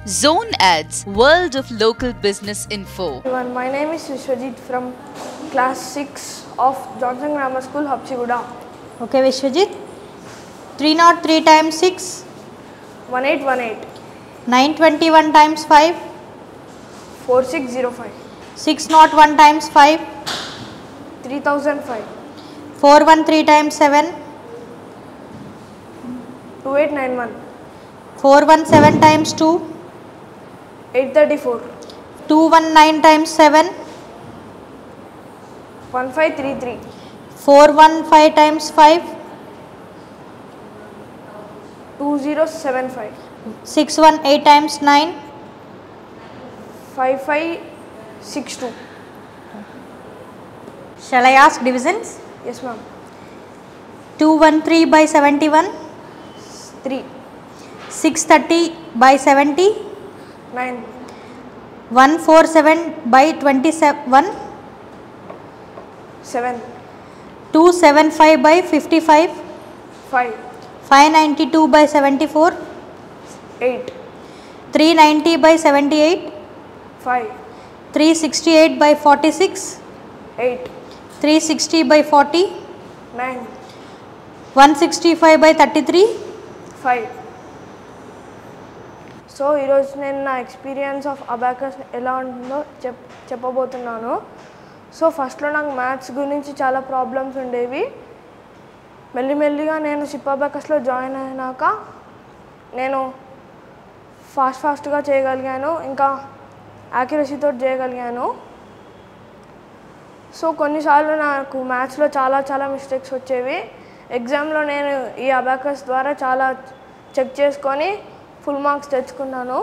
Zone Ads, World of Local Business Info. Everyone, my name is Vishwajit from class 6 of Johnson Grammar School, Hapsiguda. Okay, Vishwajit. 303 times 6. 1818. 921 times 5. 4605. 601 times 5. 3005. 413 times 7. 2891. 417 times 2. 834. 219 times 7. 1533. 415 times 5. 2075. 618 times 9. 5562. Shall I ask divisions? Yes, ma'am. 213 by 71. 3. 630 by 70. 9. 147 by 27. 7. 275 by 55. 5. 592 by 74. 8. 390 by 78. 5. 368 by 46. 8. 360 by 40. 9. 165 by 33. 5. So ఈరోజు నేను నా experience of abacus ఎలా ఉంటుందో చెప్పబోతున్నాను. So ఫస్ట్లో నాకు maths గురించి చాలా ప్రాబ్లమ్స్ ఉండేవి. మెల్లిమెల్లిగా నేను సిప్ అబాకస్లో జాయిన్ అయినాక నేను ఫాస్ట్గా చేయగలిగాను, ఇంకా యాక్యురసీతో చేయగలిగాను. సో కొన్నిసార్లు నాకు మ్యాథ్స్లో చాలా మిస్టేక్స్ వచ్చేవి. ఎగ్జామ్లో నేను ఈ అబాకస్ ద్వారా చాలా చెక్ చేసుకొని ఫుల్ మార్క్స్ తెచ్చుకున్నాను.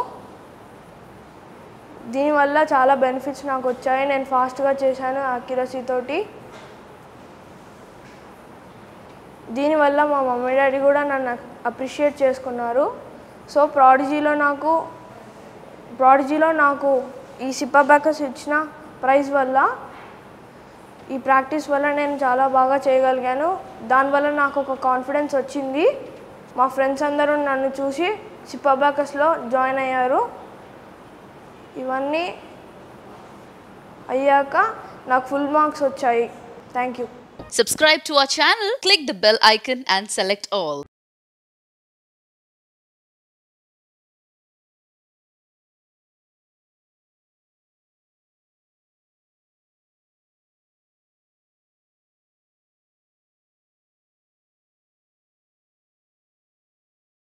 దీనివల్ల చాలా బెనిఫిట్స్ నాకు వచ్చాయి. నేను ఫాస్ట్గా చేశాను యాక్యురసీ తోటి. దీనివల్ల మా మమ్మీ డాడీ కూడా నన్ను అప్రిషియేట్ చేసుకున్నారు. సో ప్రాడిజీలో నాకు ఈ సిప్ అబాకస్ ఇచ్చిన ప్రైజ్ వల్ల, ఈ ప్రాక్టీస్ వల్ల నేను చాలా బాగా చేయగలిగాను. దానివల్ల నాకు ఒక కాన్ఫిడెన్స్ వచ్చింది. మా ఫ్రెండ్స్ అందరూ నన్ను చూసి సిప్ అబాకస్లో జాయిన్ అయ్యారు. ఇవన్నీ అయ్యాక నాకు ఫుల్ మార్క్స్ వచ్చాయి. Thank you. Subscribe to our channel, click the bell icon and select all.